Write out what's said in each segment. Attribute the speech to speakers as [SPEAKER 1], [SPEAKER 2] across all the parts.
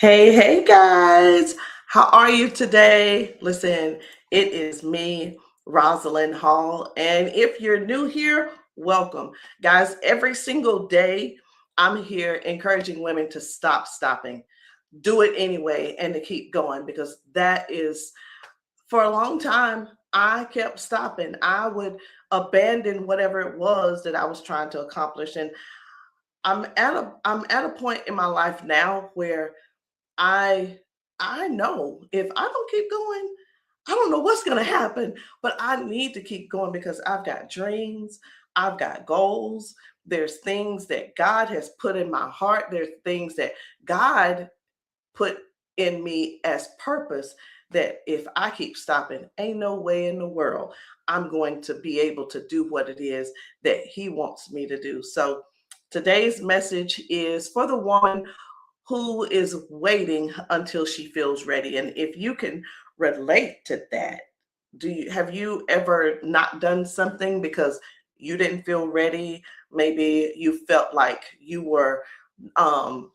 [SPEAKER 1] Hey guys, how are you today? Listen, it is me, Rosalind Hall, and if you're new here, welcome. Guys, every single day I'm here encouraging women to stop stopping, do it anyway, and to keep going because that is for a long time. I kept stopping. I would abandon whatever it was that I was trying to accomplish, and I'm at a point in my life now where I I know if I don't keep going, I don't know what's going to happen, but I need to keep going because I've got dreams, I've got goals. There's things that God has put in my heart. There's things that God put in me as purpose that if I keep stopping, ain't no way in the world I'm going to be able to do what it is that He wants me to do. So today's message is for the woman who is waiting until she feels ready. And if you can relate to that, do you have you ever not done something because you didn't feel ready? Maybe you felt like you were um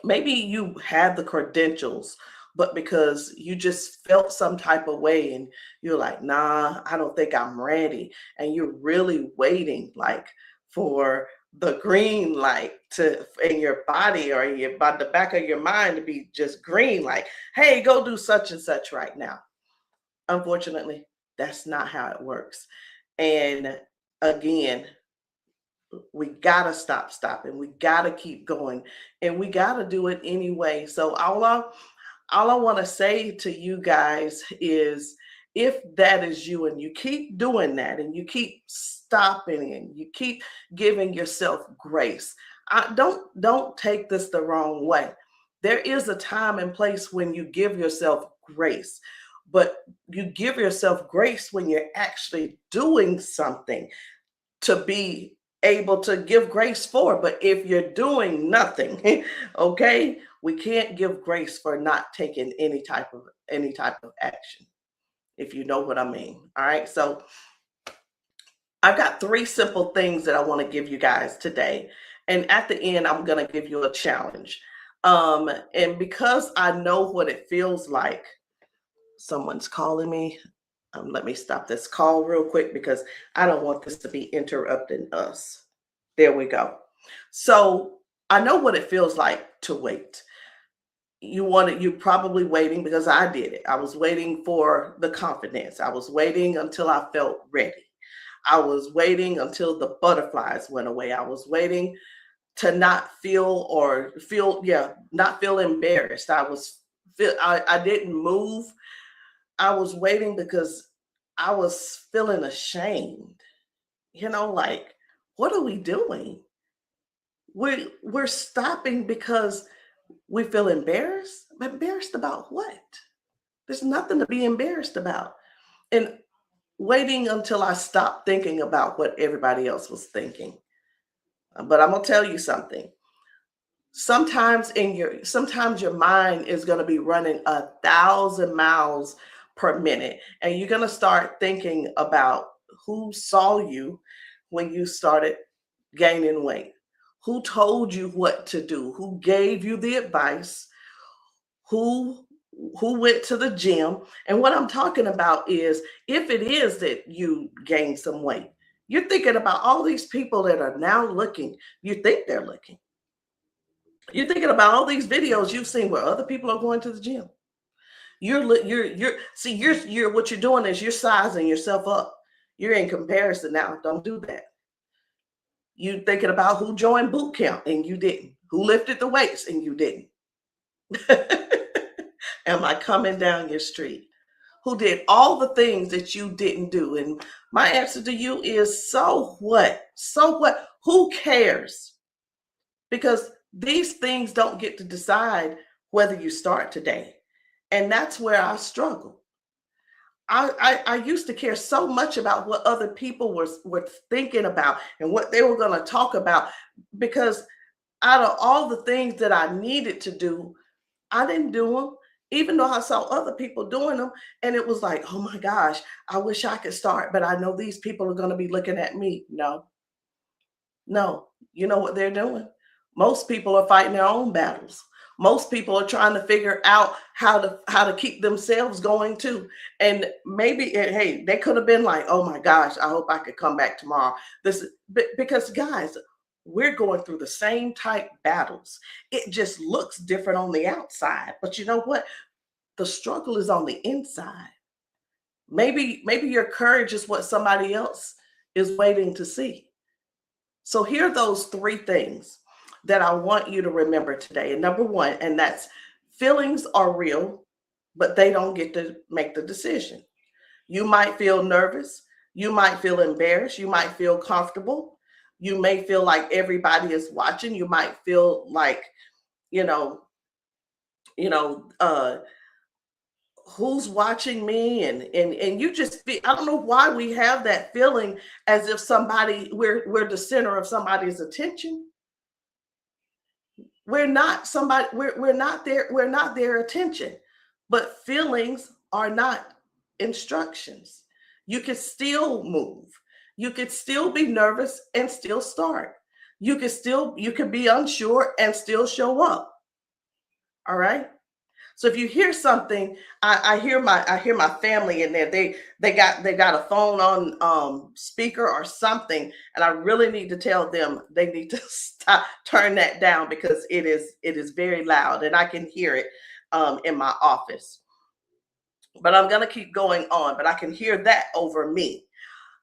[SPEAKER 1] maybe you had the credentials, but because you just felt some type of way and you're like, nah, I don't think I'm ready. And you're really waiting like for the green light to in your body or in your by the back of your mind to be just green, like, hey, go do such and such right now. Unfortunately, that's not how it works. And again, we gotta stop stopping. We gotta keep going, and we gotta do it anyway. So all I want to say to you guys is, if that is you, and you keep doing that, and you keep stopping, and you keep giving yourself grace, don't take this the wrong way. There is a time and place when you give yourself grace, but you give yourself grace when you're actually doing something to be able to give grace for. But if you're doing nothing, okay, we can't give grace for not taking any type of action, if you know what I mean. All right. So I've got three simple things that I want to give you guys today. And at the end, I'm gonna give you a challenge. And because I know what it feels like, someone's calling me. Let me stop this call real quick because I don't want this to be interrupting us. There we go. So I know what it feels like to wait. You're probably waiting because I did it. I was waiting for the confidence. I was waiting until I felt ready. I was waiting until the butterflies went away. I was waiting to not feel or feel, yeah, not feel embarrassed. I didn't move. I was waiting because I was feeling ashamed. Like, what are we doing? We're stopping because we feel embarrassed. Embarrassed about what? There's nothing to be embarrassed about. And waiting until I stopped thinking about what everybody else was thinking. But I'm gonna tell you something. Sometimes your mind is gonna be running 1,000 miles per minute, and you're gonna start thinking about who saw you when you started gaining weight, who told you what to do, who gave you the advice, who who went to the gym. And what I'm talking about is, if it is that you gain some weight, you're thinking about all these people that are now looking. You think they're looking. You're thinking about all these videos you've seen where other people are going to the gym. You're what you're doing is you're sizing yourself up. You're in comparison now. Don't do that. You thinking about who joined boot camp and you didn't, who lifted the weights and you didn't. Am I coming down your street? Who did all the things that you didn't do? And my answer to you is, so what? So what? Who cares? Because these things don't get to decide whether you start today. And that's where I struggle. I used to care so much about what other people were thinking about and what they were going to talk about, because out of all the things that I needed to do, I didn't do them, even though I saw other people doing them. And it was like, oh my gosh, I wish I could start, but I know these people are going to be looking at me. No, no. You know what they're doing? Most people are fighting their own battles. Most people are trying to figure out how to keep themselves going too. And maybe hey, they could have been like, "Oh my gosh, I hope I could come back tomorrow." Because guys, we're going through the same type battles. It just looks different on the outside, but you know what? The struggle is on the inside. Maybe your courage is what somebody else is waiting to see. So here are those three things that I want you to remember today. And number one, and that's feelings are real, but they don't get to make the decision. You might feel nervous. You might feel embarrassed. You might feel comfortable. You may feel like everybody is watching. You might feel like, you know, you know, who's watching me, and you just feel, I don't know why we have that feeling as if we're the center of somebody's attention. We're not somebody, we're not their attention. But feelings are not instructions. You can still move. You could still be nervous and still start. You could be unsure and still show up. All right. So if you hear something, I hear my family in there. They got a phone on speaker or something, and I really need to tell them they need to stop, turn that down, because it is very loud and I can hear it in my office. But I'm gonna keep going on, but I can hear that over me.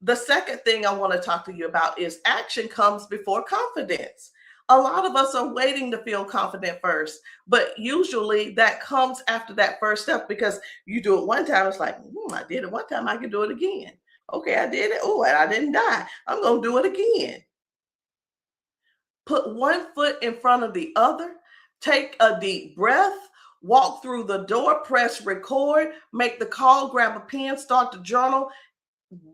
[SPEAKER 1] The second thing I want to talk to you about is action comes before confidence. A lot of us are waiting to feel confident first, but usually that comes after that first step, because you do it one time, it's like, I did it one time, I can do it again. Okay, I did it. Oh, and I didn't die. I'm going to do it again. Put one foot in front of the other, take a deep breath, walk through the door, press record, make the call, grab a pen, start the journal,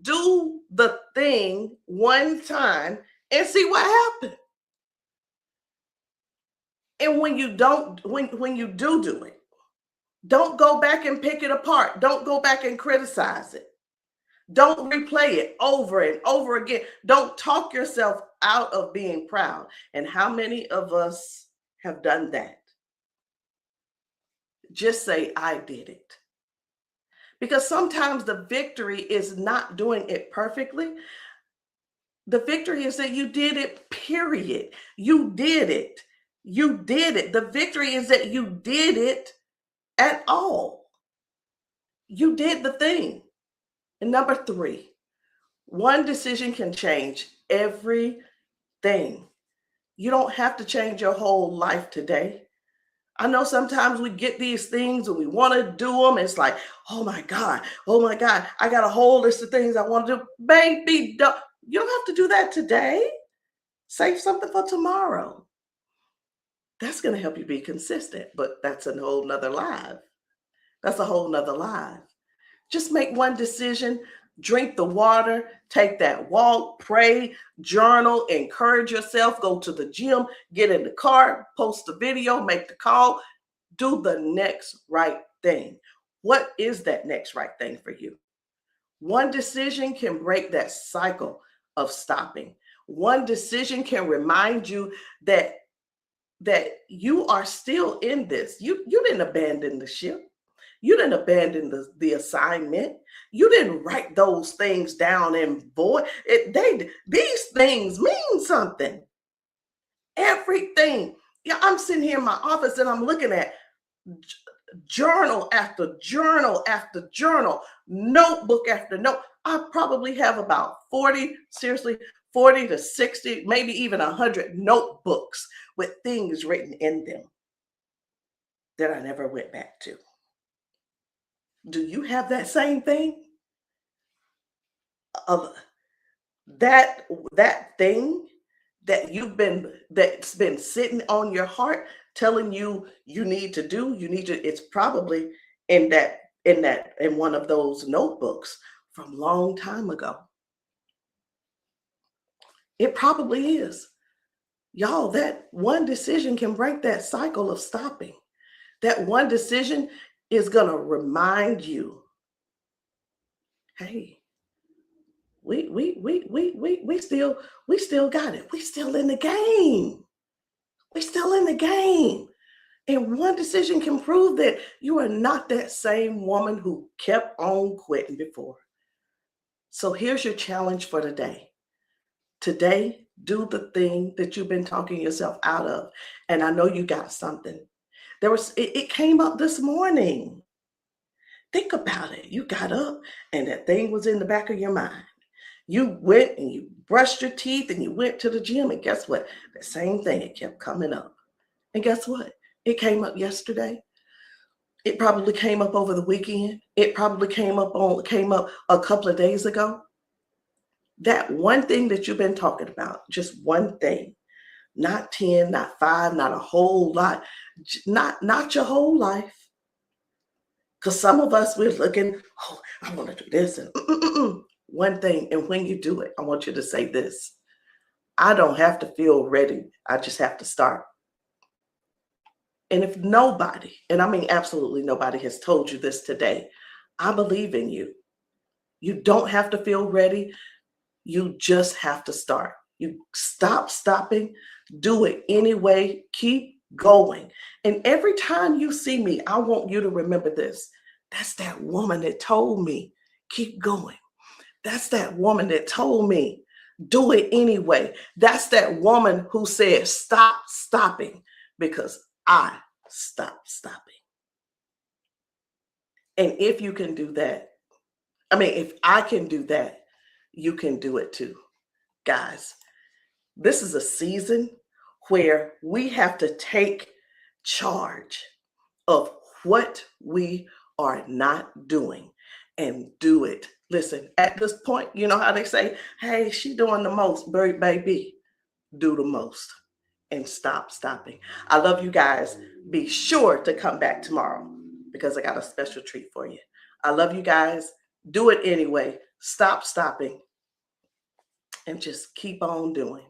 [SPEAKER 1] do the thing one time and see what happens. And when you don't, when you do it, don't go back and pick it apart. Don't go back and criticize it. Don't replay it over and over again. Don't talk yourself out of being proud. And how many of us have done that? Just say, I did it. Because sometimes the victory is not doing it perfectly. The victory is that you did it, period. You did it. You did it. The victory is that you did it at all. You did the thing. And number three, one decision can change everything. You don't have to change your whole life today. I know sometimes we get these things and we want to do them. It's like, oh my God, I got a whole list of things I want to do. Baby, you don't have to do that today. Save something for tomorrow. That's going to help you be consistent, but that's a whole nother live. That's a whole nother live. Just make one decision, drink the water, take that walk, pray, journal, encourage yourself, go to the gym, get in the car, post the video, make the call, do the next right thing. What is that next right thing for you? One decision can break that cycle of stopping. One decision can remind you that you are still in this. You didn't abandon the ship. You didn't abandon the assignment. You didn't write those things down and void. These things mean something. Everything. Yeah, I'm sitting here in my office and I'm looking at journal after journal after journal, notebook after note. I probably have about 40 to 60, maybe even 100 notebooks with things written in them that I never went back to. Do you have that same thing? Of that thing that's been sitting on your heart, telling you need to do, it's probably in one of those notebooks from a long time ago. It probably is. Y'all, that one decision can break that cycle of stopping. That one decision is going to remind you, hey, we still got it. We still in the game. We still in the game. And one decision can prove that you are not that same woman who kept on quitting before. So here's your challenge for today. Today, do the thing that you've been talking yourself out of. And I know you got something. It came up this morning. Think about it. You got up and that thing was in the back of your mind. You went and you brushed your teeth and you went to the gym. And guess what? The same thing, it kept coming up. And guess what? It came up yesterday. It probably came up over the weekend. It probably came up a couple of days ago. That one thing that you've been talking about, just one thing, not 10, not 5, not a whole lot, not your whole life. Because some of us, we're looking, oh, I want to do this. And one thing. And when you do it, I want you to say this: I don't have to feel ready. I just have to start. And if nobody, and I mean absolutely nobody, has told you this today, I believe in you. You don't have to feel ready. You just have to start. You stop stopping, do it anyway, keep going. And every time you see me, I want you to remember this. That's that woman that told me, keep going. That's that woman that told me, do it anyway. That's that woman who said, stop stopping, because I stopped stopping. And if you can do that, I mean, if I can do that, you can do it too. Guys, this is a season where we have to take charge of what we are not doing and do it. Listen, at this point, you know how they say, hey, she doing the most, baby, do the most and stop stopping. I love you guys. Be sure to come back tomorrow because I got a special treat for you. I love you guys. Do it anyway. Stop stopping and just keep on doing.